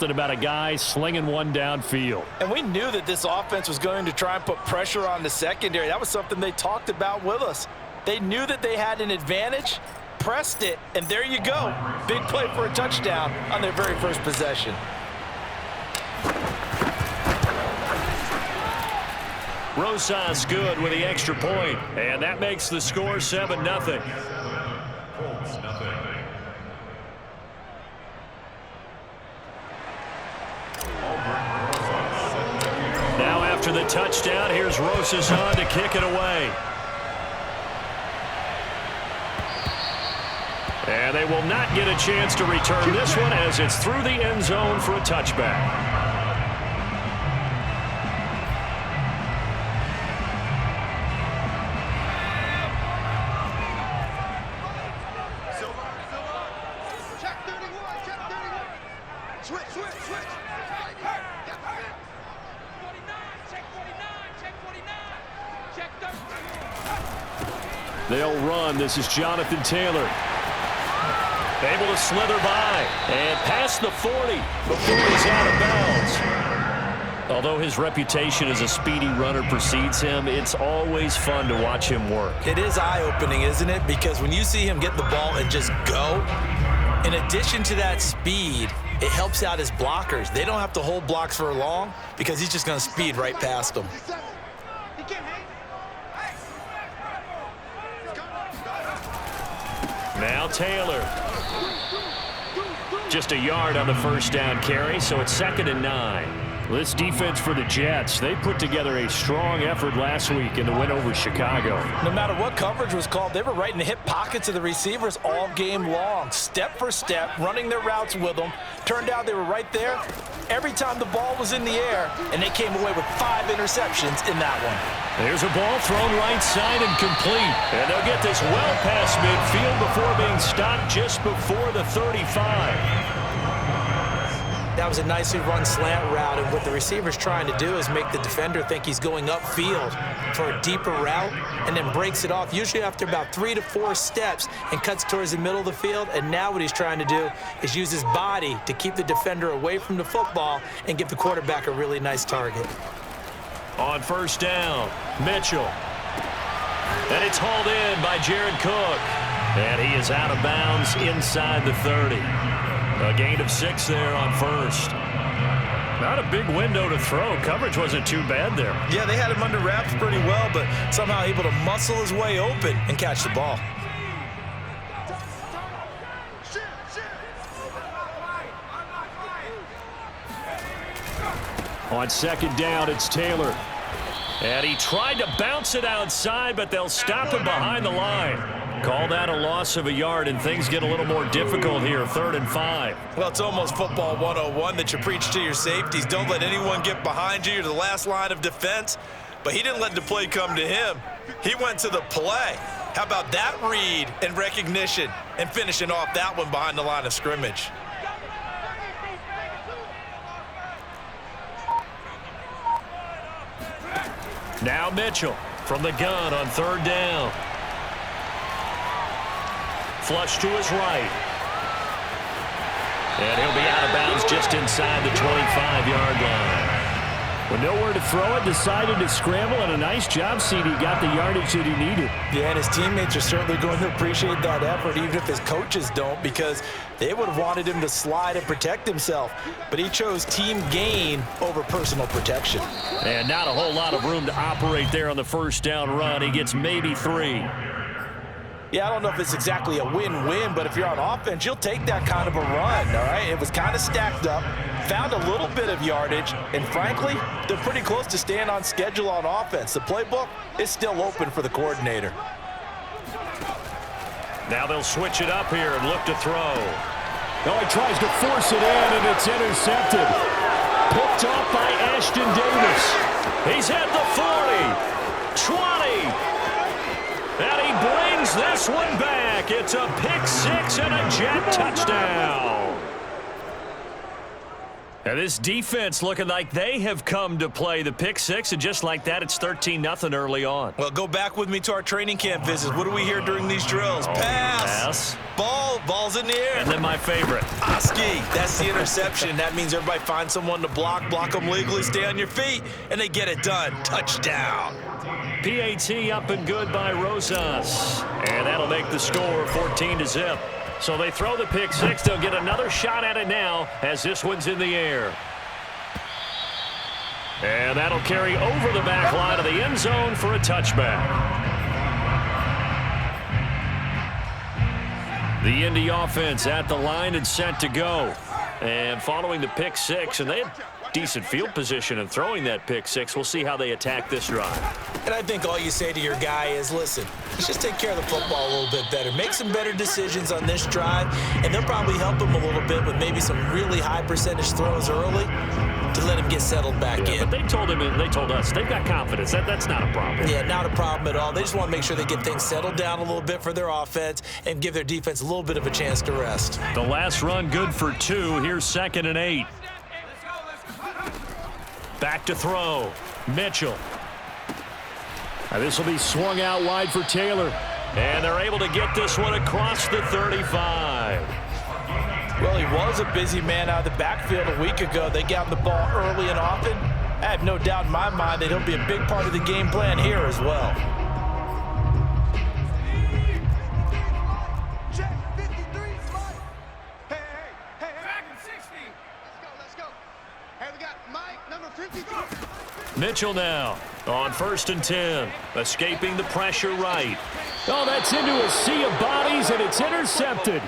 About a guy slinging one downfield. And we knew that this offense was going to try and put pressure on the secondary. That was something they talked about with us. They knew that they had an advantage, pressed it, and there you go. Big play for a touchdown on their very first possession. Rosas good with the extra point, and that makes the score 7-0. Now after the touchdown, here's Rosas on to kick it away. And they will not get a chance to return this one as it's through the end zone for a touchback. They'll run. This is Jonathan Taylor. Able to slither by and past the 40 before he's out of bounds. Although his reputation as a speedy runner precedes him, it's always fun to watch him work. It is eye-opening, isn't it? Because when you see him get the ball and just go, in addition to that speed, it helps out his blockers. They don't have to hold blocks for long because he's just going to speed right past them. Now Taylor. Just a yard on the first down carry, so it's 2nd and 9. This defense for the Jets, they put together a strong effort last week in the win over Chicago. No matter what coverage was called, they were right in the hip pockets of the receivers all game long. Step for step, running their routes with them. Turned out they were right there every time the ball was in the air, and they came away with 5 interceptions in that one. There's a ball thrown right side and complete. And they'll get this well past midfield before being stopped just before the 35. That was a nicely run slant route, and what the receiver's trying to do is make the defender think he's going upfield for a deeper route and then breaks it off, usually after about 3 to 4 steps, and cuts towards the middle of the field. And now what he's trying to do is use his body to keep the defender away from the football and give the quarterback a really nice target. On first down, Mitchell. And it's hauled in by Jared Cook. And he is out of bounds inside the 30. A gain of 6 there on first. Not a big window to throw. Coverage wasn't too bad there. Yeah, they had him under wraps pretty well, but somehow able to muscle his way open and catch the ball. On second down, it's Taylor. And he tried to bounce it outside, but they'll stop him behind the line. Call that a loss of a yard, and things get a little more difficult here, 3rd and 5. Well, it's almost football 101 that you preach to your safeties. Don't let anyone get behind you. You're the last line of defense. But he didn't let the play come to him. He went to the play. How about that read and recognition and finishing off that one behind the line of scrimmage? Now Mitchell from the gun on 3rd down. Flush to his right. And he'll be out of bounds just inside the 25-yard line. With nowhere to throw it, decided to scramble, and a nice job, CD. Got the yardage that he needed. Yeah, and his teammates are certainly going to appreciate that effort, even if his coaches don't, because they would have wanted him to slide and protect himself. But he chose team gain over personal protection. And not a whole lot of room to operate there on the first down run. He gets maybe 3. Yeah, I don't know if it's exactly a win-win, but if you're on offense, you'll take that kind of a run, all right? It was kind of stacked up, found a little bit of yardage, and frankly, they're pretty close to staying on schedule on offense. The playbook is still open for the coordinator. Now they'll switch it up here and look to throw. Oh, he tries to force it in, and it's intercepted. Picked off by Ashton Davis. He's at the 40, 20. And he brings this one back. It's a pick 6 and a Jet touchdown. And this defense looking like they have come to play. The pick six, and just like that, it's 13-0 early on. Well, go back with me to our training camp visits. What do we hear during these drills? Pass. Ball's in the air. And then my favorite. Oski, that's the interception. That means everybody finds someone to block them legally, stay on your feet, and they get it done. Touchdown. PAT up and good by Rosas. And that'll make the score 14-0. So they throw the pick six. They'll get another shot at it now as this one's in the air. And that'll carry over the back line of the end zone for a touchback. The Indy offense at the line and set to go. And following the pick six, and they had decent field position in throwing that pick six. We'll see how they attack this drive. And I think all you say to your guy is, listen, let's just take care of the football a little bit better. Make some better decisions on this drive, and they'll probably help him a little bit with maybe some really high percentage throws early to let him get settled back in. But they told him and they told us they've got confidence. That's not a problem. Yeah, not a problem at all. They just want to make sure they get things settled down a little bit for their offense and give their defense a little bit of a chance to rest. The last run good for 2. Here's 2nd and 8. Back to throw. Mitchell. Now this will be swung out wide for Taylor. And they're able to get this one across the 35. Well, he was a busy man out of the backfield a week ago. They got him the ball early and often. I have no doubt in my mind that he'll be a big part of the game plan here as well. Mitchell now on 1st and 10. Escaping the pressure right. Oh, that's into a sea of bodies, and it's intercepted.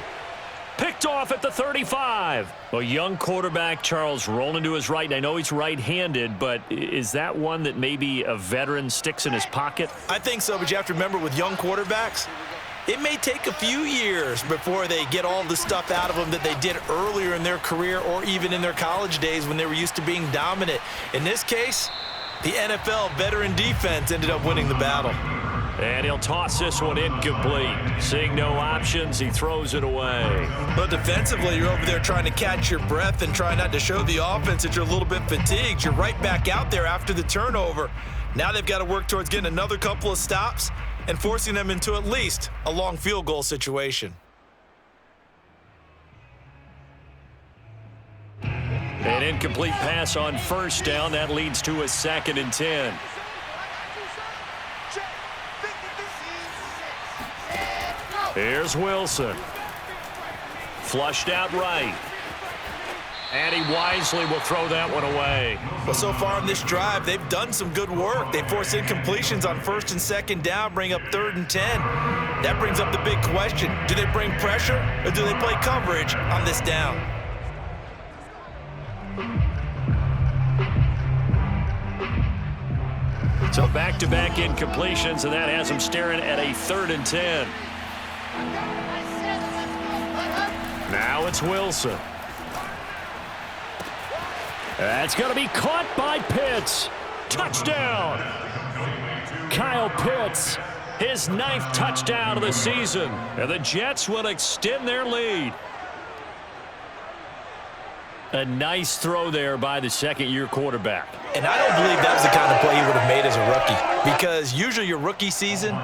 Picked off at the 35. A young quarterback, Charles, rolling to his right. And I know he's right-handed, but is that one that maybe a veteran sticks in his pocket? I think so, but you have to remember with young quarterbacks, it may take a few years before they get all the stuff out of them that they did earlier in their career or even in their college days when they were used to being dominant. In this case, the NFL veteran defense ended up winning the battle. And he'll toss this one incomplete. Seeing no options, he throws it away. But defensively, you're over there trying to catch your breath and try not to show the offense that you're a little bit fatigued. You're right back out there after the turnover. Now they've got to work towards getting another couple of stops and forcing them into at least a long field goal situation. An incomplete pass on 1st down. That leads to a 2nd and 10. Here's Wilson. Flushed out right. And he wisely will throw that one away. Well, so far in this drive, they've done some good work. They force incompletions on 1st and 2nd down, bring up 3rd and 10. That brings up the big question. Do they bring pressure or do they play coverage on this down? So back-to-back incompletions, and that has them staring at a 3rd and 10. Now it's Wilson. That's going to be caught by Pitts. Touchdown. Kyle Pitts, his 9th touchdown of the season. And the Jets will extend their lead. A nice throw there by the 2nd-year quarterback. And I don't believe that was the kind of play he would have made as a rookie, because usually your rookie season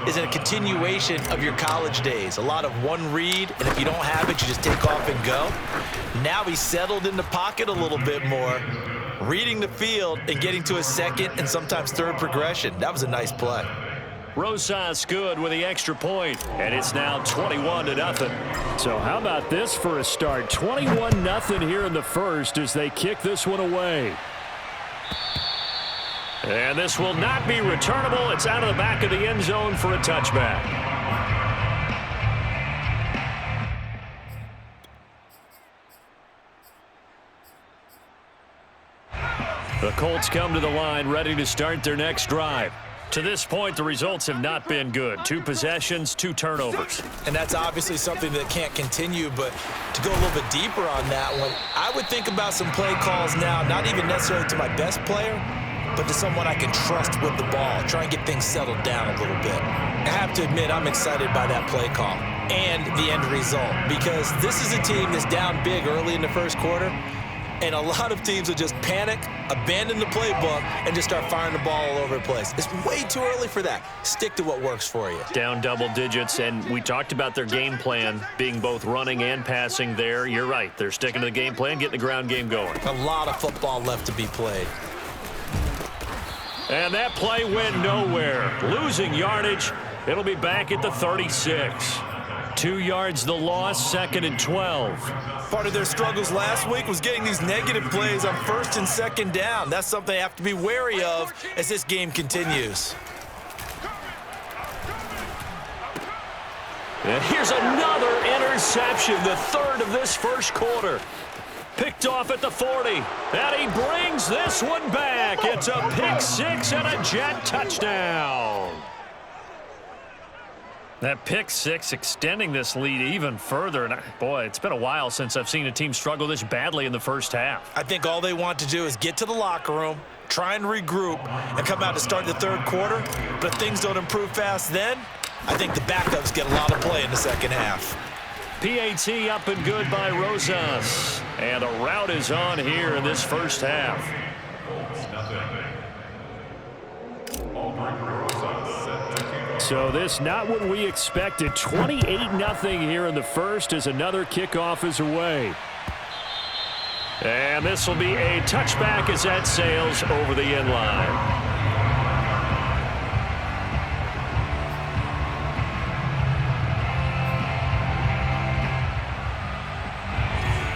is a continuation of your college days. A lot of one read, and if you don't have it, you just take off and go. Now he's settled in the pocket a little bit more, reading the field and getting to a 2nd and sometimes 3rd progression. That was a nice play. Rosas good with the extra point, and it's now 21-0. So how about this for a start? 21-0 here in the 1st as they kick this one away. And this will not be returnable. It's out of the back of the end zone for a touchback. The Colts come to the line ready to start their next drive. To this point, the results have not been good. 2 possessions, 2 turnovers. And that's obviously something that can't continue, but to go a little bit deeper on that one, I would think about some play calls now, not even necessarily to my best player, but to someone I can trust with the ball, try and get things settled down a little bit. I have to admit, I'm excited by that play call and the end result, because this is a team that's down big early in the 1st quarter, And a lot of teams will just panic, abandon the playbook, and just start firing the ball all over the place. It's way too early for that. Stick to what works for you. Down double digits, and we talked about their game plan being both running and passing there. You're right. They're sticking to the game plan, getting the ground game going. A lot of football left to be played. And that play went nowhere. Losing yardage. It'll be back at the 36. 2 yards the loss, 2nd and 12. Part of their struggles last week was getting these negative plays on 1st and 2nd down. That's something they have to be wary of as this game continues. And here's another interception, the 3rd of this first quarter. Picked off at the 40, and he brings this one back. It's a pick 6 and a Jet touchdown. That pick 6 extending this lead even further. And boy, it's been a while since I've seen a team struggle this badly in the first half. I think all they want to do is get to the locker room, try and regroup, and come out to start the 3rd quarter. But if things don't improve fast then, I think the backups get a lot of play in the 2nd half. PAT up and good by Rosas. And a rout is on here in this first half. So this not what we expected. 28-0 here in the first as another kickoff is away. And this will be a touchback as that sails over the end line.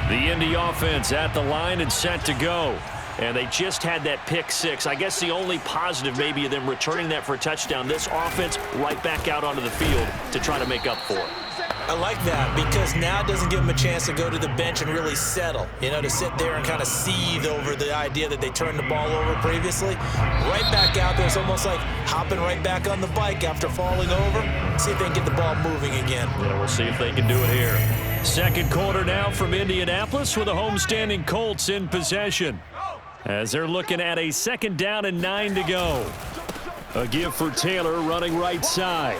The Indy offense at the line and set to go. And they just had that pick 6. I guess the only positive maybe of them returning that for a touchdown. This offense right back out onto the field to try to make up for it. I like that because now it doesn't give them a chance to go to the bench and really settle. You know, to sit there and kind of seethe over the idea that they turned the ball over previously. Right back out there. It's almost like hopping right back on the bike after falling over. See if they can get the ball moving again. Yeah, we'll see if they can do it here. 2nd quarter now from Indianapolis with the homestanding Colts in possession. As they're looking at a 2nd down and 9 to go. A give for Taylor running right side.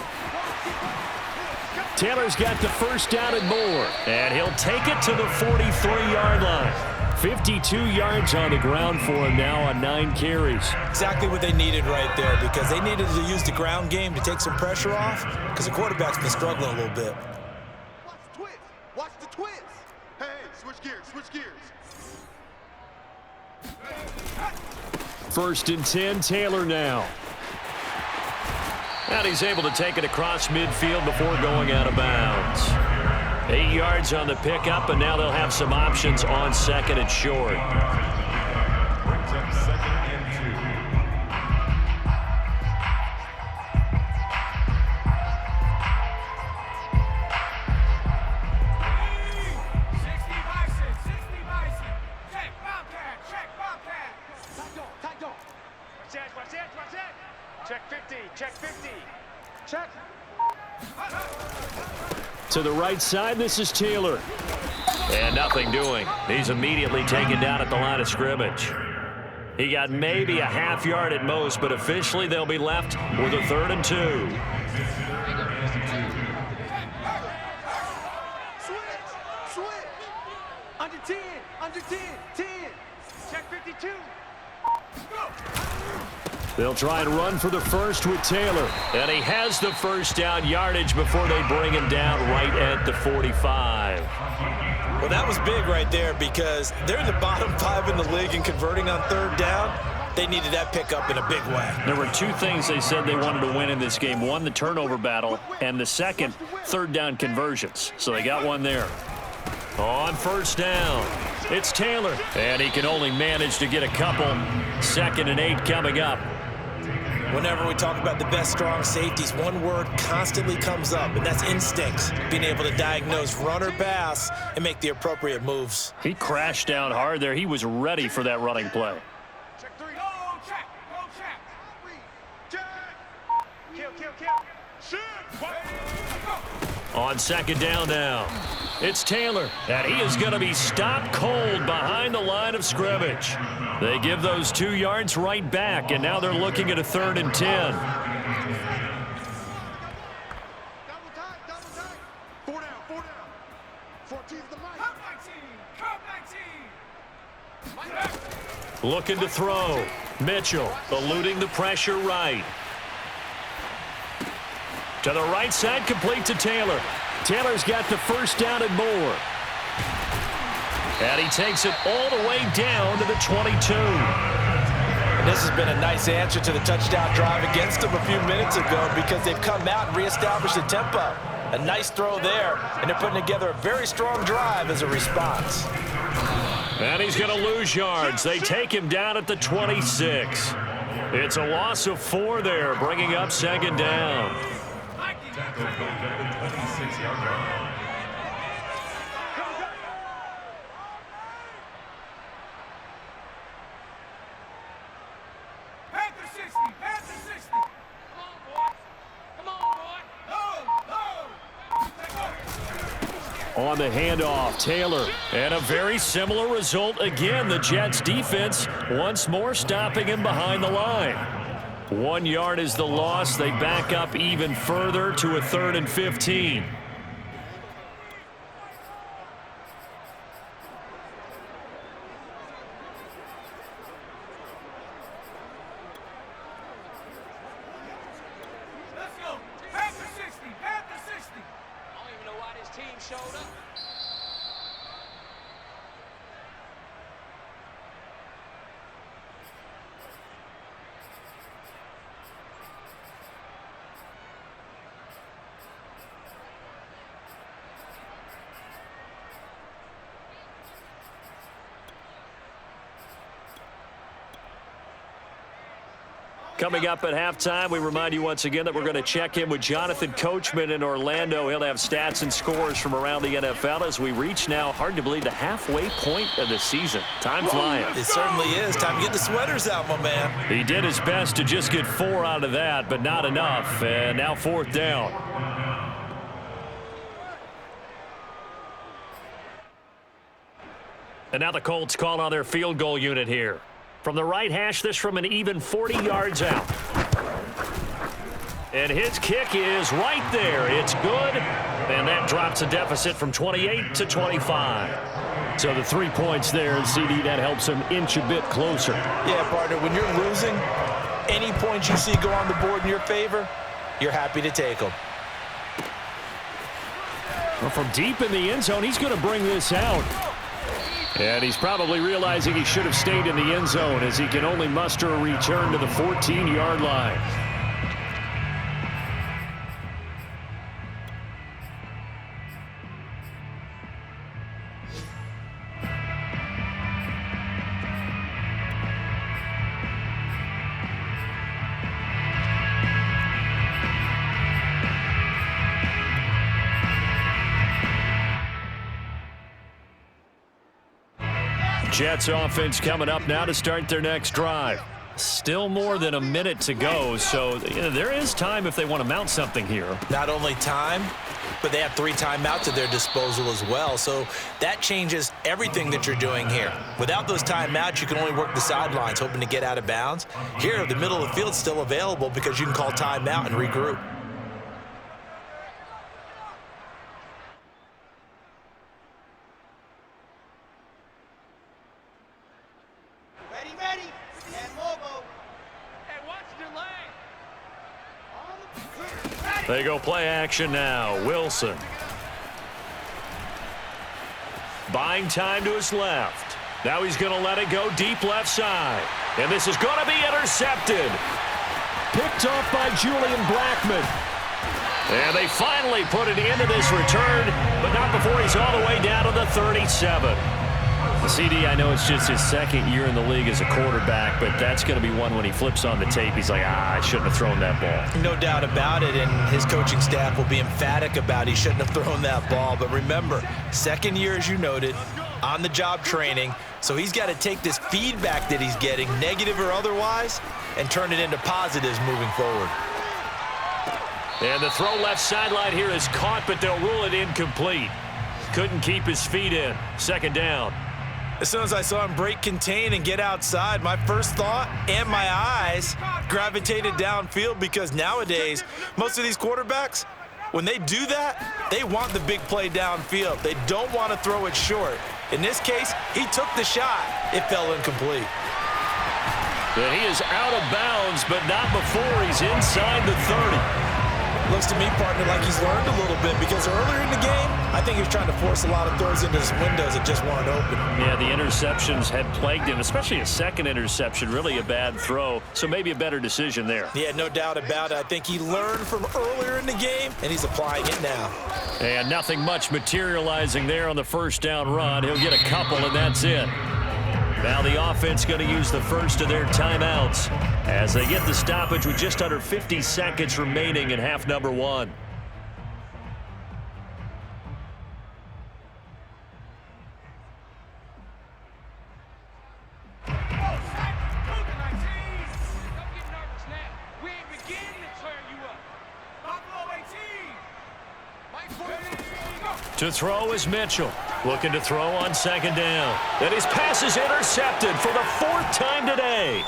Taylor's got the 1st down and more. And he'll take it to the 43-yard line. 52 yards on the ground for him now on 9 carries. Exactly what they needed right there because they needed to use the ground game to take some pressure off because the quarterback's been struggling a little bit. Watch the twist. Hey, switch gears, switch gears. 1st and 10, Taylor now. And he's able to take it across midfield before going out of bounds. 8 yards on the pickup, and now they'll have some options on 2nd and short. Brings up 2nd and 2. Check 50, check 50, check. To the right side, this is Taylor. And nothing doing. He's immediately taken down at the line of scrimmage. He got maybe a half yard at most, but officially they'll be left with a 3rd and 2. Switch. Under 10, under 10, 10. Check 52. Go. They'll try and run for the 1st with Taylor. And he has the 1st down yardage before they bring him down right at the 45. Well, that was big right there because they're in the bottom 5 in the league and converting on 3rd down. They needed that pickup in a big way. There were 2 things they said they wanted to win in this game. One, the turnover battle, and the second, 3rd down conversions. So they got one there. On 1st down, it's Taylor. And he can only manage to get a couple. 2nd and 8 coming up. Whenever we talk about the best strong safeties, one word constantly comes up, and that's instincts. Being able to diagnose run or pass and make the appropriate moves. He crashed down hard there. He was ready for that running play. Check 3. Go check. Go check. Check. Kill. Shoot. On 2nd down now, it's Taylor, and he is going to be stopped cold behind the line of scrimmage. They give those 2 yards right back, and now they're looking at a 3rd and 10. Double time. 4 down. 14's the mic. Come 19. Looking to throw. Mitchell eluding the pressure right. To the right side, complete to Taylor. Taylor's got the first down and more. And he takes it all the way down to the 22. And this has been a nice answer to the touchdown drive against them a few minutes ago because they've come out and reestablished the tempo. A nice throw there, and they're putting together a very strong drive as a response. And he's going to lose yards. They take him down at the 26. It's a loss of 4 there, bringing up second down. On the handoff, Taylor. And a very similar result again. The Jets defense once more stopping him behind the line. 1 yard is the loss. They back up even further to a 3rd and 15. Coming up at halftime, we remind you once again that we're going to check in with Jonathan Coachman in Orlando. He'll have stats and scores from around the NFL as we reach now, hard to believe, the halfway point of the season. Time flying. It certainly is. Time to get the sweaters out, my man. He did his best to just get 4 out of that, but not enough. And now 4th down. And now the Colts call on their field goal unit here. From the right hash, this from an even 40 yards out. And his kick is right there. It's good. And that drops a deficit from 28 to 25. So the 3 points there, and CD, that helps him inch a bit closer. Yeah, partner, when you're losing, any points you see go on the board in your favor, you're happy to take them. Well, from deep in the end zone, he's going to bring this out. And he's probably realizing he should have stayed in the end zone as he can only muster a return to the 14-yard line. Jets offense coming up now to start their next drive. Still more than a minute to go, so there is time if they want to mount something here. Not only time, but they have 3 timeouts at their disposal as well, so that changes everything that you're doing here. Without those timeouts, you can only work the sidelines, hoping to get out of bounds. Here, the middle of the field's still available because you can call timeout and regroup. They go play action now. Wilson. Buying time to his left. Now he's going to let it go deep left side. And this is going to be intercepted. Picked off by Julian Blackmon. And they finally put it into this return, but not before he's all the way down to the 37. CD, I know it's just his 2nd year in the league as a quarterback, but that's going to be one when he flips on the tape. He's like, I shouldn't have thrown that ball. No doubt about it, and his coaching staff will be emphatic about he shouldn't have thrown that ball. But remember, 2nd year, as you noted, on-the-job training, so he's got to take this feedback that he's getting, negative or otherwise, and turn it into positives moving forward. And the throw left sideline here is caught, but they'll rule it incomplete. Couldn't keep his feet in. 2nd down. As soon as I saw him break contain and get outside, my first thought and my eyes gravitated downfield because nowadays, most of these quarterbacks, when they do that, they want the big play downfield. They don't want to throw it short. In this case, he took the shot. It fell incomplete. And he is out of bounds, but not before he's inside the 30. Looks to me, partner, like he's learned a little bit because earlier in the game, I think he was trying to force a lot of throws into his windows that just weren't open. Yeah, the interceptions had plagued him, especially a second interception, really a bad throw, so maybe a better decision there. Yeah, no doubt about it. I think he learned from earlier in the game, and he's applying it now. And nothing much materializing there on the first down run. He'll get a couple, and that's it. Now the offense going to use the first of their timeouts as they get the stoppage with just under 50 seconds remaining in half number 1. To throw is Mitchell. Looking to throw on second down. And his pass is intercepted for the 4th time today.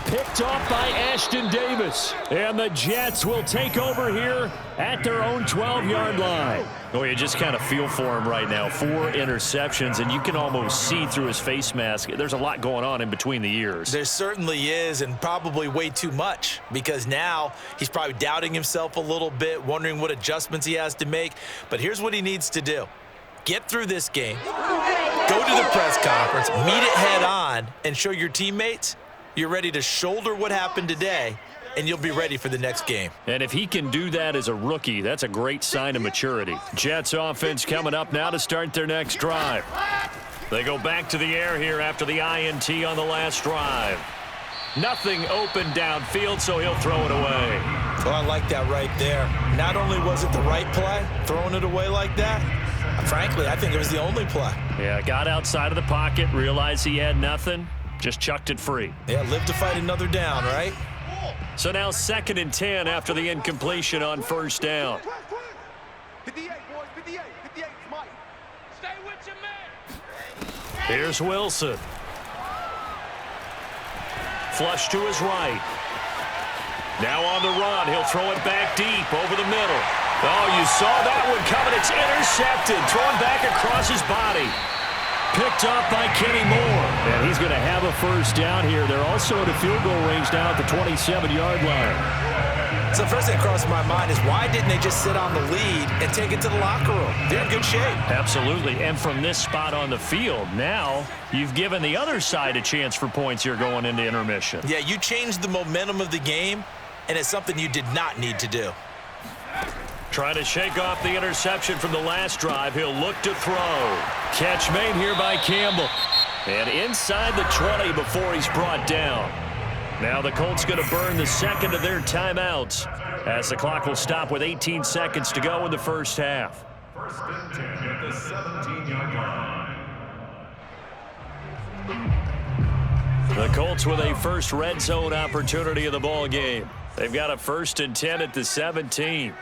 Picked off by Ashton Davis. And the Jets will take over here at their own 12-yard line. Oh, you just kind of feel for him right now. 4 interceptions, and you can almost see through his face mask. There's a lot going on in between the ears. There certainly is, and probably way too much, because now he's probably doubting himself a little bit, wondering what adjustments he has to make. But here's what he needs to do. Get through this game, go to the press conference, meet it head on, and show your teammates you're ready to shoulder what happened today, and you'll be ready for the next game. And if he can do that as a rookie, that's a great sign of maturity. Jets offense coming up now to start their next drive. They go back to the air here after the INT on the last drive. Nothing open downfield, so he'll throw it away. Well, I like that right there. Not only was it the right play, throwing it away like that, frankly, I think it was the only play. Yeah, got outside of the pocket, realized he had nothing, just chucked it free. Yeah, live to fight another down, right? So now 2nd and 10 after the incompletion on first down. 58, boys, 58, 58, Mike. Stay with your man. Here's Wilson. Flush to his right. Now on the run, he'll throw it back deep over the middle. Oh, you saw that one coming. It's intercepted, thrown back across his body. Picked up by Kenny Moore. And he's going to have a first down here. They're also at a field goal range now at the 27-yard line. So first thing that crossed my mind is why didn't they just sit on the lead and take it to the locker room? They're in good shape. Absolutely. And from this spot on the field, now you've given the other side a chance for points here going into intermission. Yeah, you changed the momentum of the game, and it's something you did not need to do. Trying to shake off the interception from the last drive. He'll look to throw. Catch made here by Campbell. And inside the 20 before he's brought down. Now the Colts going to burn the second of their timeouts as the clock will stop with 18 seconds to go in the first half. First and 10 at the 17-yard line. The Colts with a first red zone opportunity of the ball game. They've got a 1st and 10 at the 17.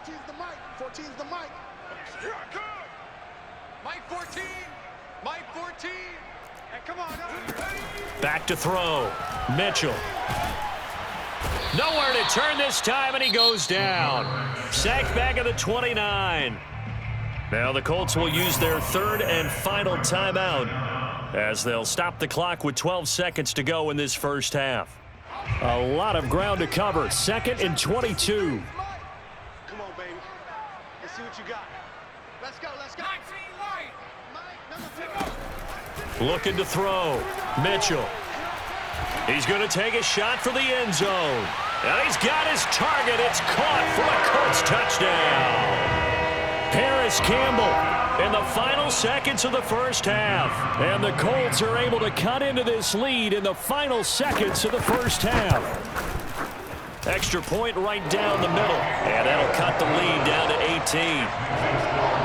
14's the mic, 14's the mic. Here I come. Mike 14. Mike 14. And come on. Back to throw. Mitchell. Nowhere to turn this time, and he goes down. Sacked back at the 29. Now the Colts will use their 3rd and final timeout as they'll stop the clock with 12 seconds to go in this first half. A lot of ground to cover. 2nd and 22. Come on, baby. Let's see what you got. Let's go, let's go. 19 white. Mike, number 2. Looking to throw. Mitchell. He's going to take a shot for the end zone. And he's got his target. It's caught for a Colts touchdown. Paris Campbell in the final seconds of the first half. And the Colts are able to cut into this lead in the final seconds of the first half. Extra point right down the middle. And that'll cut the lead down to 18.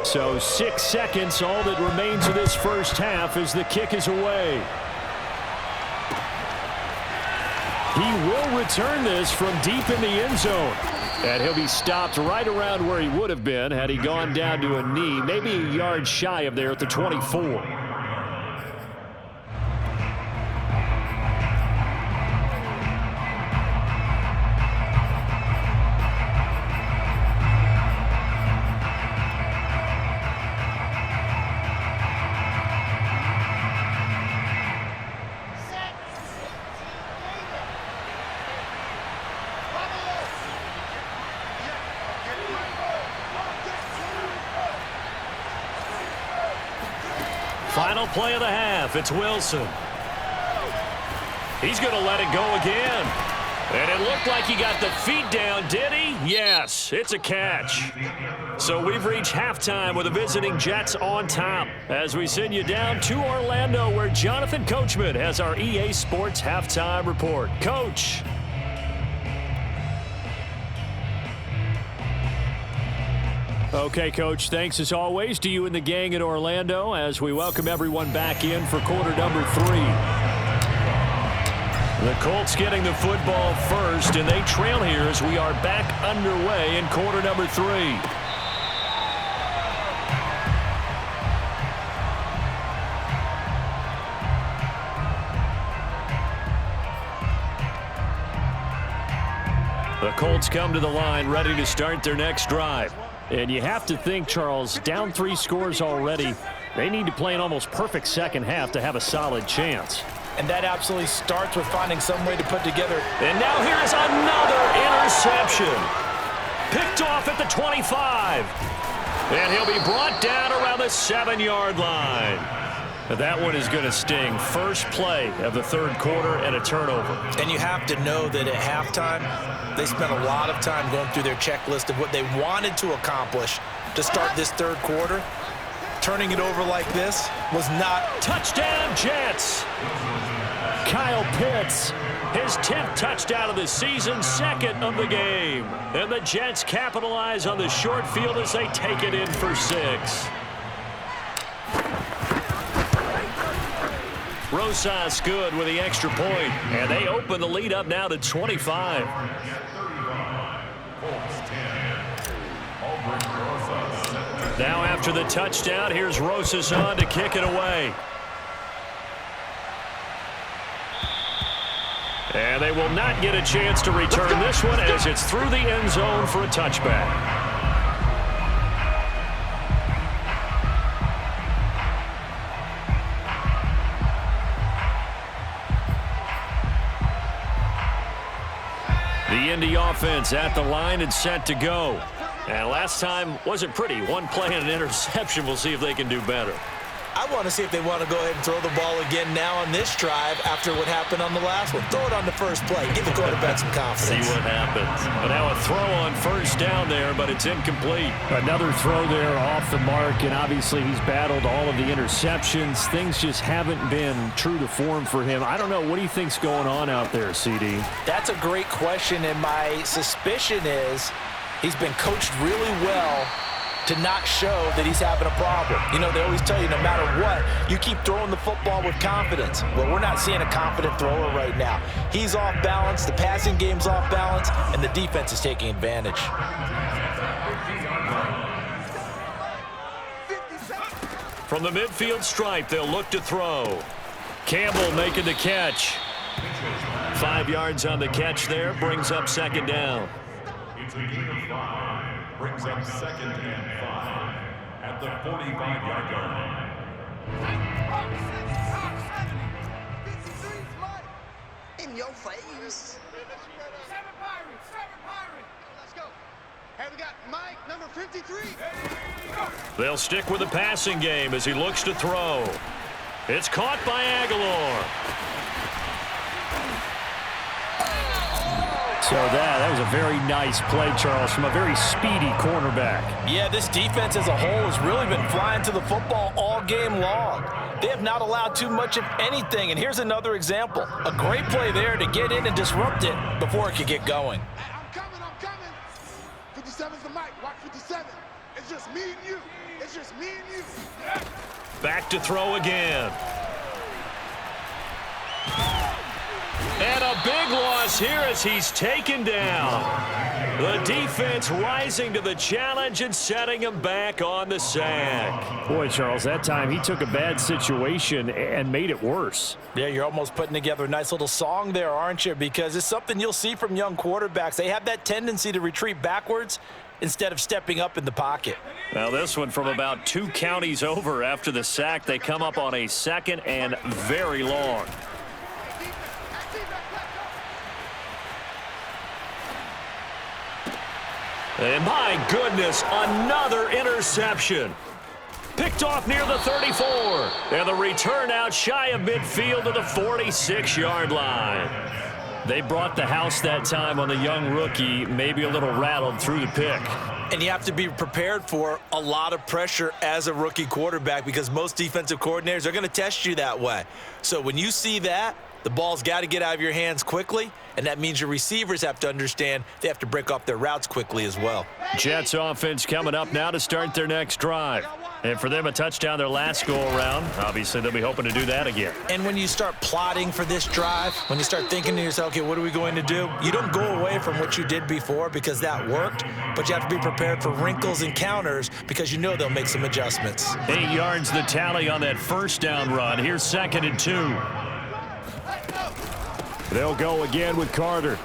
So 6 seconds, all that remains of this first half as the kick is away. He will return this from deep in the end zone. And he'll be stopped right around where he would have been had he gone down to a knee, maybe a yard shy of there at the 24. Final play of the half. It's Wilson. He's going to let it go again. And it looked like he got the feet down, did he? Yes, it's a catch. So we've reached halftime with the visiting Jets on top as we send you down to Orlando where Jonathan Coachman has our EA Sports halftime report. Coach. Okay, Coach, thanks as always to you and the gang at Orlando as we welcome everyone back in for quarter number 3. The Colts getting the football first, and they trail here as we are back underway in quarter number 3. The Colts come to the line ready to start their next drive. And you have to think, Charles, down 3 scores already. They need to play an almost perfect second half to have a solid chance. And that absolutely starts with finding some way to put together. And now here's another interception. Picked off at the 25. And he'll be brought down around the 7-yard line. That one is going to sting. First play of the third quarter and a turnover. And you have to know that at halftime, they spent a lot of time going through their checklist of what they wanted to accomplish to start this third quarter. Turning it over like this was not. Touchdown, Jets. Kyle Pitts, his 10th touchdown of the season, 2nd of the game. And the Jets capitalize on the short field as they take it in for 6. Rosas good with the extra point, and they open the lead up now to 25. Now after the touchdown, here's Rosas on to kick it away. And they will not get a chance to return this one as it's through the end zone for a touchback. The Indy offense at the line and set to go. And last time wasn't pretty. One play and an interception. We'll see if they can do better. I want to see if they want to go ahead and throw the ball again now on this drive after what happened on the last one. Throw it on the first play. Give the quarterback some confidence. See what happens. But now a throw on first down there, but it's incomplete. Another throw there off the mark, and obviously he's battled all of the interceptions. Things just haven't been true to form for him. I don't know. What do you think's going on out there, CD? That's a great question, and my suspicion is he's been coached really well to not show that he's having a problem. You know, they always tell you no matter what, you keep throwing the football with confidence. Well, we're not seeing a confident thrower right now. He's off balance, the passing game's off balance, and the defense is taking advantage. From the midfield stripe, they'll look to throw. Campbell making the catch. 5 yards on the catch there, brings up second down. It's a gain of 5. Brings up 2nd and 5 at the 45-yard line. In your face. 7 Pirates! Let's go. Hey, we got Mike, number 53. They'll stick with the passing game as he looks to throw. It's caught by Aguilar. So that was a very nice play, Charles, from a very speedy cornerback. Yeah, this defense as a whole has really been flying to the football all game long. They have not allowed too much of anything, and here's another example. A great play there to get in and disrupt it before it could get going. Hey, I'm coming. 57's the mic. Watch 57. It's just me and you. It's just me and you. Back to throw again. And a big loss here as he's taken down. The defense rising to the challenge and setting him back on the sack. Boy, Charles, that time he took a bad situation and made it worse. Yeah, you're almost putting together a nice little song there, aren't you? Because it's something you'll see from young quarterbacks. They have that tendency to retreat backwards instead of stepping up in the pocket. Now this one from about 2 counties over after the sack. They come up on a 2nd and very long. And my goodness, another interception. Picked off near the 34. And the return out shy of midfield to the 46-yard line. They brought the house that time on the young rookie, maybe a little rattled through the pick. And you have to be prepared for a lot of pressure as a rookie quarterback because most defensive coordinators are going to test you that way. So when you see that, the ball's got to get out of your hands quickly, and that means your receivers have to understand they have to break off their routes quickly as well. Jets offense coming up now to start their next drive. And for them, a touchdown their last go-around. Obviously, they'll be hoping to do that again. And when you start plotting for this drive, when you start thinking to yourself, okay, what are we going to do? You don't go away from what you did before because that worked, but you have to be prepared for wrinkles and counters because you know they'll make some adjustments. 8 yards the tally on that first down run. Here's 2nd and 2. They'll go again with Carter.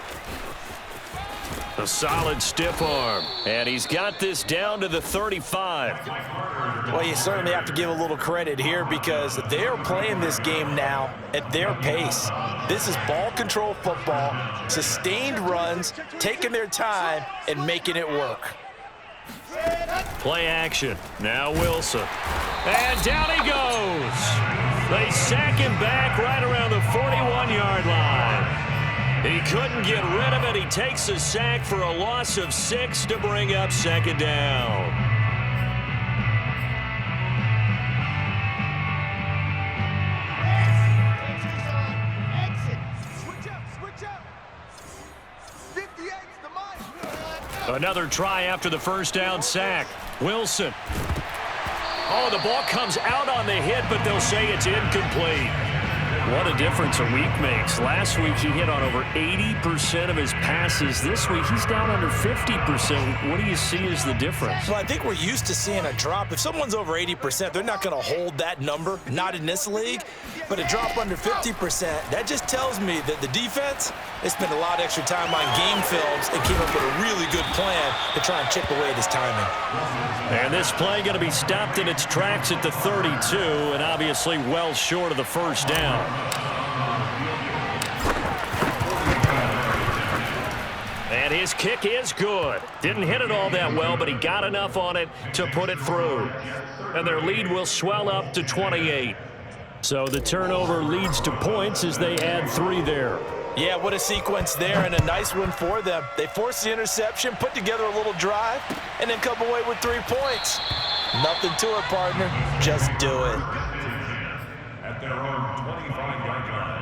A solid stiff arm. And he's got this down to the 35. Well, you certainly have to give a little credit here because they're playing this game now at their pace. This is ball control football, sustained runs, taking their time and making it work. Play action. Now Wilson. And down he goes. They sack him back right around the 41-yard line. He couldn't get rid of it. He takes a sack for a loss of 6 to bring up 2nd down. Another try after the first down sack. Wilson. Oh, the ball comes out on the hit, but they'll say it's incomplete. What a difference a week makes. Last week he hit on over 80% of his passes. This week he's down under 50%. What do you see as the difference? Well, I think we're used to seeing a drop. If someone's over 80%, they're not going to hold that number, not in this league. But a drop under 50%, that just tells me that the defense, they spent a lot of extra time on game films and came up with a really good plan to try and chip away at his timing. And this play going to be stopped in its tracks at the 32, and obviously well short of the first down. And his kick is good. Didn't hit it all that well, but he got enough on it to put it through. And their lead will swell up to 28. So the turnover leads to points as they add 3 there. Yeah, what a sequence there and a nice one for them. They forced the interception, put together a little drive, and then come away with 3 points. Nothing to it, partner. Just do it. At their own 25-yard line.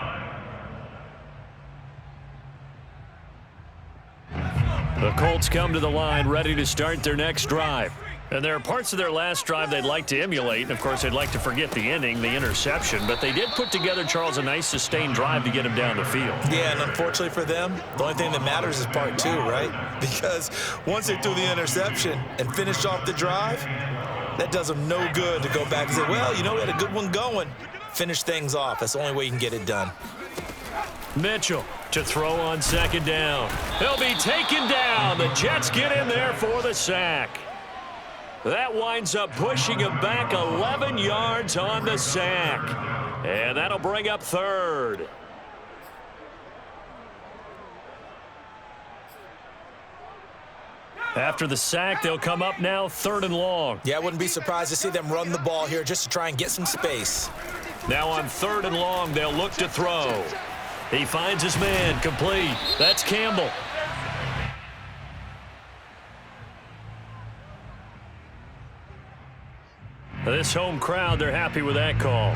The Colts come to the line ready to start their next drive. And there are parts of their last drive they'd like to emulate. And, of course, they'd like to forget the ending, the interception. But they did put together, Charles, a nice sustained drive to get him down the field. Yeah, and unfortunately for them, the only thing that matters is part 2, right? Because once they threw the interception and finished off the drive, that does them no good to go back and say, well, you know, we had a good one going. Finish things off. That's the only way you can get it done. Mitchell to throw on 2nd down. He'll be taken down. The Jets get in there for the sack. That winds up pushing him back 11 yards on the sack. And that'll bring up 3rd. After the sack, they'll come up now 3rd and long. Yeah, I wouldn't be surprised to see them run the ball here just to try and get some space. Now on 3rd and long, they'll look to throw. He finds his man, complete. That's Campbell. This home crowd, they're happy with that call.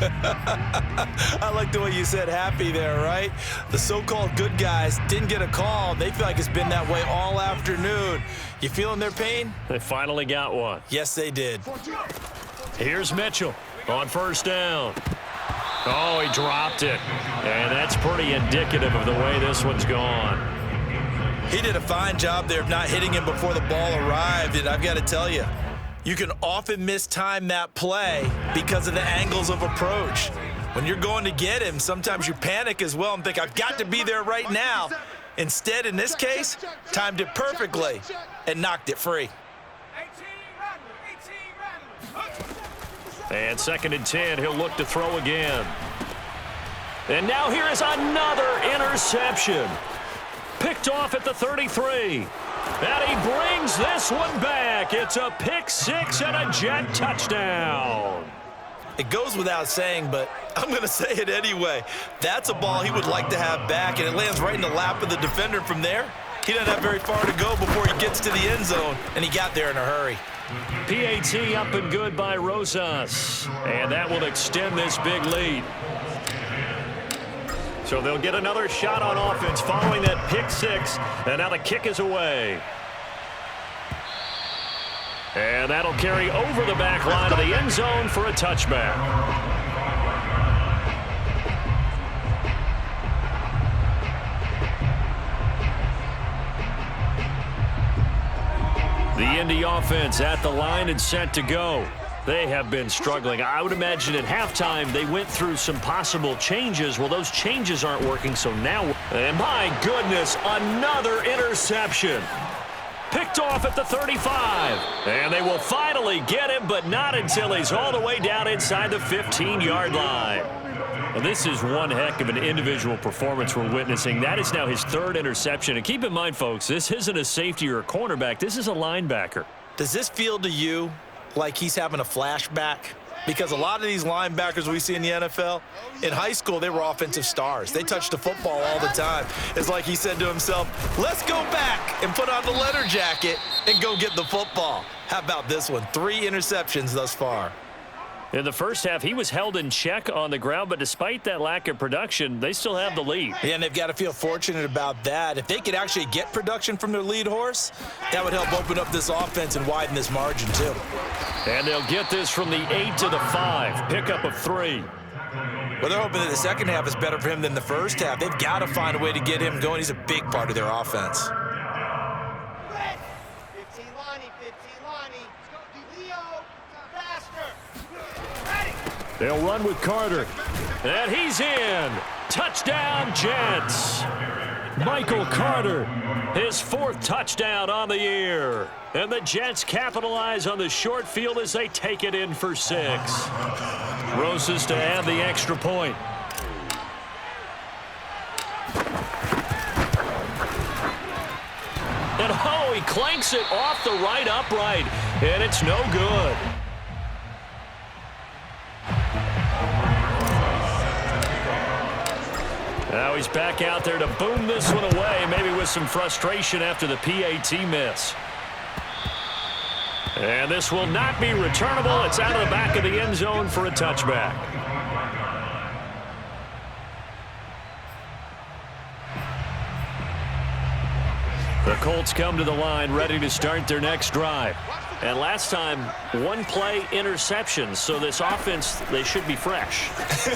I like the way you said happy there, right? The so-called good guys didn't get a call. They feel like it's been that way all afternoon. You feeling their pain? They finally got one. Yes, they did. Here's Mitchell on 1st down. Oh, he dropped it. And that's pretty indicative of the way this one's gone. He did a fine job there of not hitting him before the ball arrived, and I've got to tell you, you can often mistime that play because of the angles of approach. When you're going to get him, sometimes you panic as well and think, I've got to be there right now. Instead, in this case, timed it perfectly and knocked it free. And 2nd and 10, he'll look to throw again. And now here is another interception. Picked off at the 33. And he brings this one back. It's a pick six and a Jet touchdown. It goes without saying, but I'm going to say it anyway. That's a ball he would like to have back, and it lands right in the lap of the defender from there. He doesn't have very far to go before he gets to the end zone, and he got there in a hurry. PAT up and good by Rosas, and that will extend this big lead. So they'll get another shot on offense following that pick six, and now the kick is away. And that'll carry over the back line of the end zone for a touchback. The Indy offense at the line and set to go. They have been struggling. I would imagine at halftime they went through some possible changes. Well, those changes aren't working, so now... And my goodness, another interception. Picked off at the 35. And they will finally get him, but not until he's all the way down inside the 15-yard line. Well, this is one heck of an individual performance we're witnessing. That is now his 3rd interception. And keep in mind, folks, this isn't a safety or a cornerback. This is a linebacker. Does this feel to you like he's having a flashback? Because a lot of these linebackers we see in the NFL, in high school, they were offensive stars. They touched the football all the time. It's like he said to himself, let's go back and put on the letter jacket and go get the football. How about this one? 3 interceptions thus far. In the first half, he was held in check on the ground, but despite that lack of production, they still have the lead. Yeah, and they've got to feel fortunate about that. If they could actually get production from their lead horse, that would help open up this offense and widen this margin too. And they'll get this from the 8 to the 5. Pickup of 3. Well, they're hoping that the second half is better for him than the first half. They've got to find a way to get him going. He's a big part of their offense. They'll run with Carter. And he's in. Touchdown, Jets. Michael Carter, his 4th touchdown on the year. And the Jets capitalize on the short field as they take it in for 6. Rosas to add the extra point. And oh, he clanks it off the right upright. And it's no good. Now he's back out there to boom this one away, maybe with some frustration after the PAT miss. And this will not be returnable. It's out of the back of the end zone for a touchback. The Colts come to the line ready to start their next drive. And last time, 1-play interception. So this offense, they should be fresh.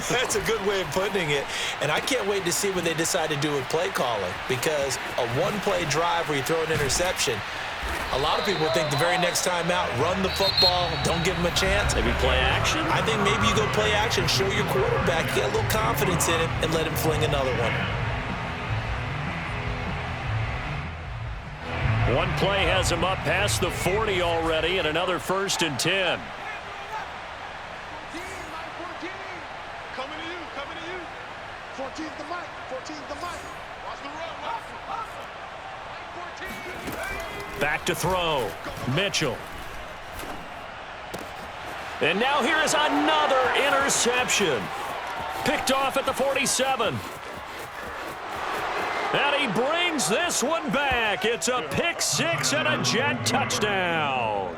That's a good way of putting it. And I can't wait to see what they decide to do with play calling. Because a 1-play drive where you throw an interception, a lot of people think the very next time out, run the football, don't give them a chance. Maybe play action? I think maybe you go play action, show your quarterback, get a little confidence in him, and let him fling another one. One play has him up past the 40 already, and another 1st and 10. Coming to you. 14's the mic. 14's the mic. Watch the run. Mike 14. Back to throw. Mitchell. And now here is another interception. Picked off at the 47. And he brings this one back. It's a pick 6 and a Jet touchdown.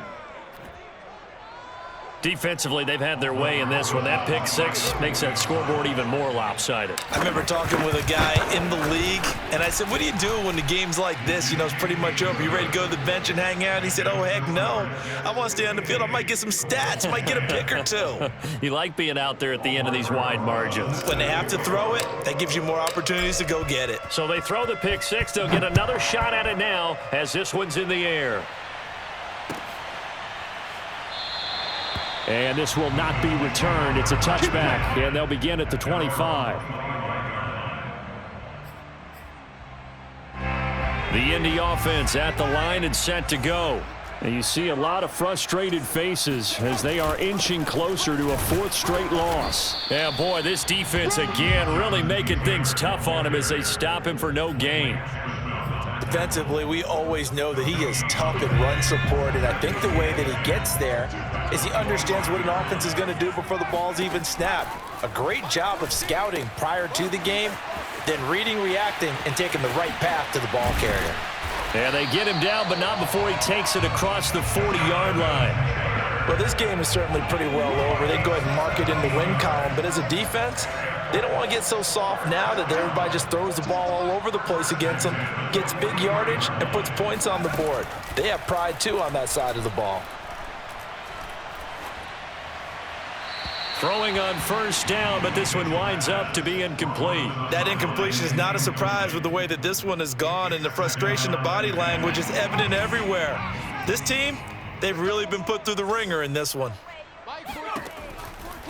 Defensively, they've had their way in this one. That pick six makes that scoreboard even more lopsided. I remember talking with a guy in the league, and I said, what do you do when the game's like this? You know, it's pretty much over. You ready to go to the bench and hang out? And he said, oh, heck no. I want to stay on the field. I might get some stats. Might get a pick or two. You like being out there at the end of these wide margins. When they have to throw it, that gives you more opportunities to go get it. So they throw the pick six. They'll get another shot at it now as this one's in the air. And this will not be returned. It's a touchback, and they'll begin at the 25. The Indy offense at the line and set to go. And you see a lot of frustrated faces as they are inching closer to a fourth straight loss. Yeah, boy, this defense again really making things tough on him as they stop him for no gain. Defensively, we always know that he is tough in run support, and I think the way that he gets there is he understands what an offense is going to do before the ball's even snapped. A great job of scouting prior to the game, then reading, reacting, and taking the right path to the ball carrier. And they get him down, but not before he takes it across the 40-yard line. Well, this game is certainly pretty well over. They go ahead and mark it in the win column, but as a defense, they don't want to get so soft now that everybody just throws the ball all over the place against them, gets big yardage, and puts points on the board. They have pride, too, on that side of the ball. Throwing on first down, but this one winds up to be incomplete. That incompletion is not a surprise with the way that this one has gone, and the frustration, the body language is evident everywhere. This team, they've really been put through the ringer in this one.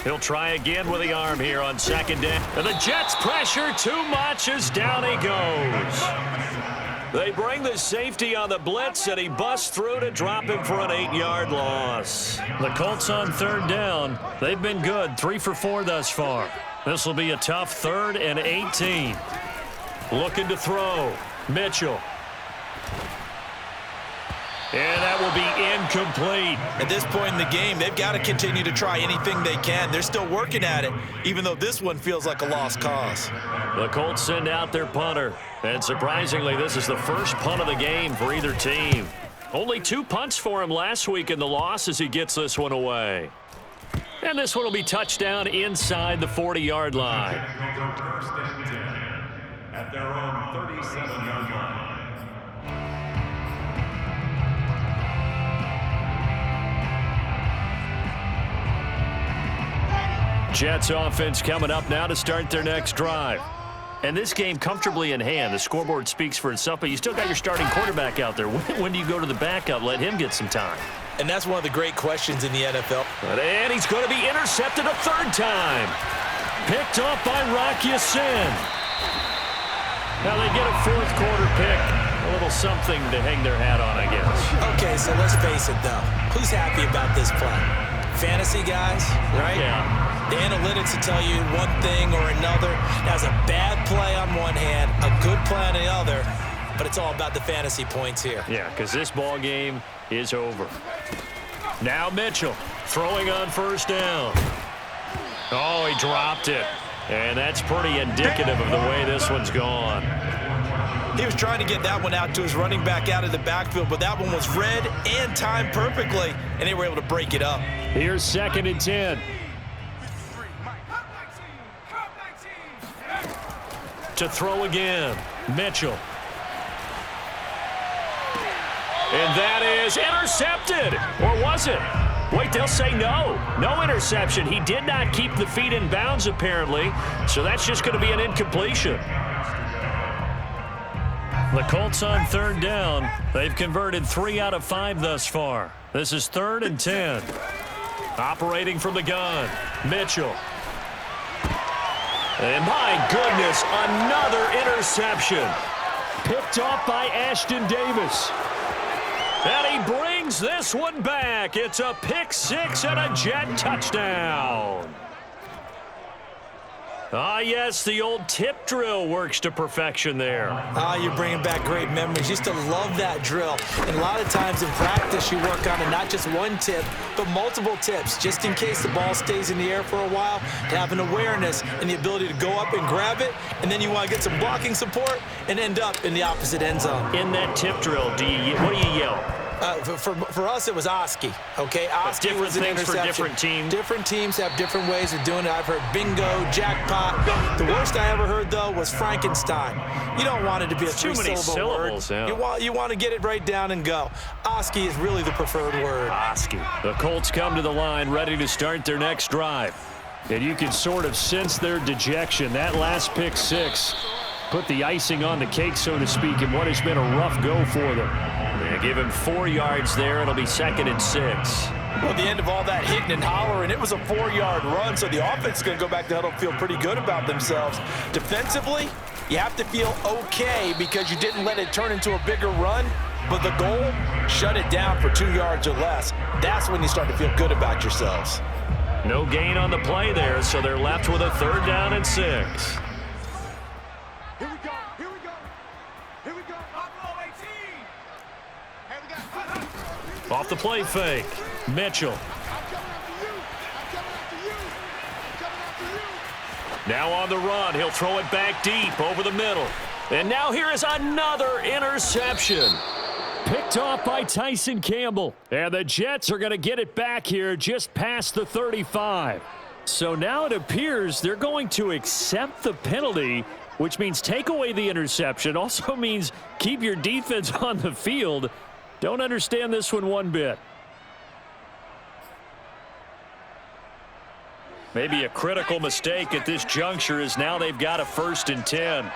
He'll try again with the arm here on second down. And the Jets pressure too much as down he goes. They bring the safety on the blitz, and he busts through to drop him for an 8-yard loss. The Colts on third down. They've been good, 3 for 4 thus far. This will be a tough 3rd and 18. Looking to throw. Mitchell. And that will be incomplete. At this point in the game, they've got to continue to try anything they can. They're still working at it, even though this one feels like a lost cause. The Colts send out their punter. And surprisingly, this is the first punt of the game for either team. Only 2 punts for him last week in the loss as he gets this one away. And this one will be touchdown inside the 40-yard line. At their own 37-yard line. Jets offense coming up now to start their next drive. And this game comfortably in hand. The scoreboard speaks for itself, but you still got your starting quarterback out there. When do you go to the backup? Let him get some time. And that's one of the great questions in the NFL. And he's going to be intercepted a 3rd time. Picked off by Rock Ya-Sin. Now they get a 4th quarter pick. A little something to hang their hat on, I guess. Okay, so let's face it, though. Who's happy about this play? Fantasy guys, right? Yeah. The analytics will tell you one thing or another. That's a bad play on one hand, a good play on the other, but it's all about the fantasy points here. Yeah, because this ball game is over. Now Mitchell throwing on first down. Oh, he dropped it. And that's pretty indicative of the way this one's gone. He was trying to get that one out to his running back out of the backfield, but that one was read and timed perfectly, and they were able to break it up. Here's 2nd and 10. To throw again, Mitchell. And that is intercepted. Or was it? Wait, they'll say no. No interception. He did not keep the feet in bounds, apparently. So that's just going to be an incompletion. The Colts on 3rd down. They've converted 3 out of 5 thus far. This is 3rd and 10. Operating from the gun, Mitchell. And my goodness, another interception. Picked off by Ashton Davis. And he brings this one back. It's a pick 6 and a Jet touchdown. Ah, yes, the old tip drill works to perfection there. Ah, you're bringing back great memories. Used to love that drill. And a lot of times in practice, you work on it, not just one tip, but multiple tips, just in case the ball stays in the air for a while, to have an awareness and the ability to go up and grab it, and then you want to get some blocking support and end up in the opposite end zone. In that tip drill, what do you yell? For us, it was Oski. Okay, Oski was an interception. For different teams. Different teams have different ways of doing it. I've heard bingo, jackpot. The worst I ever heard, though, was Frankenstein. You don't want it to be a three-syllable word. Yeah. You want to get it right down and go. Oski is really the preferred word. Oski. The Colts come to the line ready to start their next drive. And you can sort of sense their dejection. That last pick six put the icing on the cake, so to speak, in what has been a rough go for them. They give him 4 yards there. It'll be 2nd and 6. Well, at the end of all that hitting and hollering, it was a 4-yard run, so the offense is going to go back to huddle and feel pretty good about themselves. Defensively, you have to feel okay because you didn't let it turn into a bigger run, but the goal, shut it down for 2 yards or less. That's when you start to feel good about yourselves. No gain on the play there, so they're left with a 3rd down and 6. Here we go. Here we go. Here we go. Off the play fake, Mitchell. I'm coming after you. I'm coming after you. I'm coming after you. Now on the run, he'll throw it back deep over the middle. And now here is another interception. Picked off by Tyson Campbell. And the Jets are going to get it back here just past the 35. So now it appears they're going to accept the penalty, which means take away the interception. Also means keep your defense on the field. Don't understand this one bit. Maybe a critical mistake at this juncture is now they've got a 1st and 10.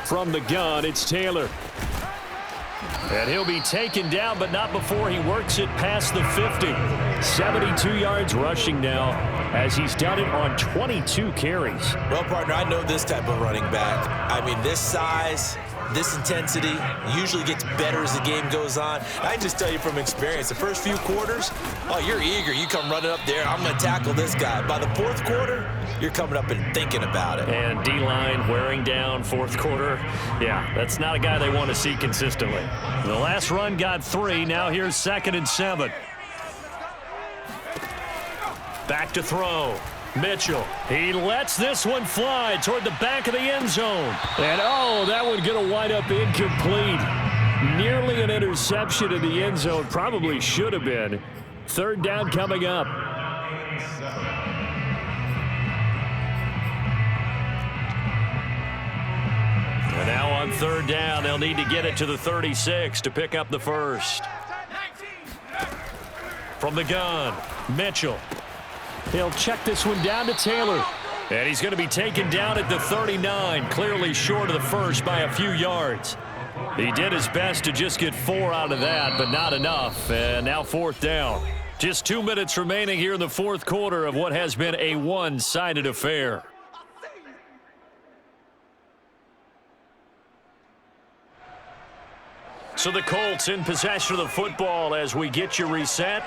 From the gun, it's Taylor. And he'll be taken down, but not before he works it past the 50. 72 yards rushing now as he's done it on 22 carries. Well, partner, I know this type of running back. I mean, this size, this intensity usually gets better as the game goes on. I can just tell you from experience, the first few quarters, oh, you're eager. You come running up there, I'm going to tackle this guy. By the 4th quarter, you're coming up and thinking about it. And D-line wearing down 4th quarter. Yeah, that's not a guy they want to see consistently. The last run got 3. Now here's 2nd and 7. Back to throw. Mitchell. He lets this one fly toward the back of the end zone. And, oh, that one going to wind up incomplete. Nearly an interception in the end zone. Probably should have been. 3rd down coming up. And now on 3rd down, they'll need to get it to the 36 to pick up the 1st. From the gun, Mitchell. He'll check this one down to Taylor. And he's going to be taken down at the 39, clearly short of the 1st by a few yards. He did his best to just get 4 out of that, but not enough. And now 4th down. Just 2 minutes remaining here in the 4th quarter of what has been a one-sided affair. So the Colts in possession of the football as we get you reset.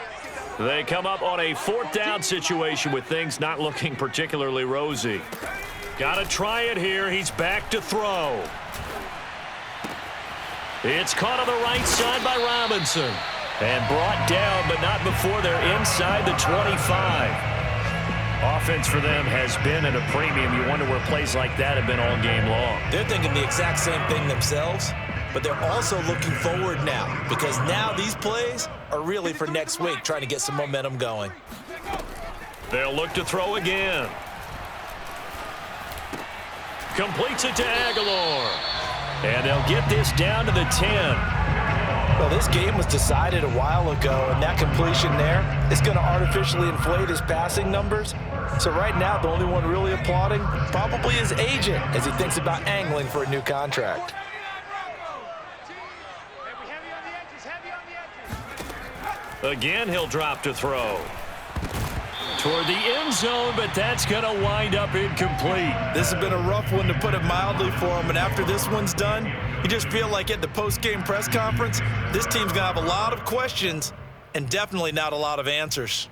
They come up on a 4th down situation with things not looking particularly rosy. Got to try it here. He's back to throw. It's caught on the right side by Robinson. And brought down, but not before they're inside the 25. Offense for them has been at a premium. You wonder where plays like that have been all game long. They're thinking the exact same thing themselves, but they're also looking forward now because now these plays are really for next week, trying to get some momentum going. They'll look to throw again. Completes it to Aguilar. And they'll get this down to the 10. Well, this game was decided a while ago, and that completion there is going to artificially inflate his passing numbers. So right now, the only one really applauding probably his agent as he thinks about angling for a new contract. Again, he'll drop to throw. Toward the end zone, but that's going to wind up incomplete. This has been a rough one, to put it mildly, for him. And after this one's done, you just feel like at the post-game press conference, this team's going to have a lot of questions and definitely not a lot of answers.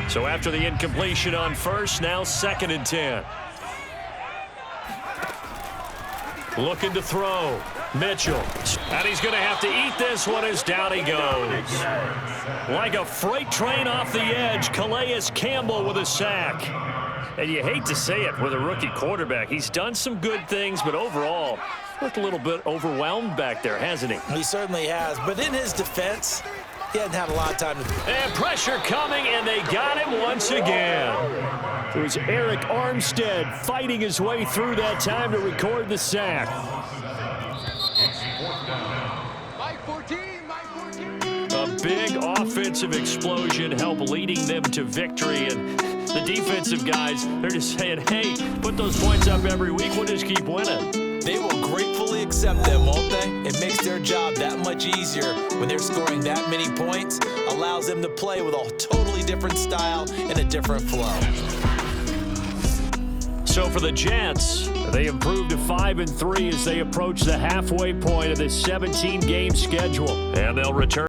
So after the incompletion on 1st, now 2nd and 10. Looking to throw. Mitchell. And he's going to have to eat this one as down he goes. Like a freight train off the edge, Calais Campbell with a sack. And you hate to say it with a rookie quarterback. He's done some good things, but overall, Looked a little bit overwhelmed back there, hasn't he? He certainly has, but in his defense, he hadn't had a lot of time to... And pressure coming, and they got him once again. It was Eric Armstead fighting his way through that time to record the sack. My 14, my 14. A big offensive explosion helped leading them to victory, and the defensive guys, they're just saying, hey, put those points up every week, we'll just keep winning. They will gratefully accept them, won't they? It makes their job that much easier when they're scoring that many points, allows them to play with a totally different style and a different flow. So for the Jets, they improved to 5-3 as they approach the halfway point of this 17-game schedule. And they'll return.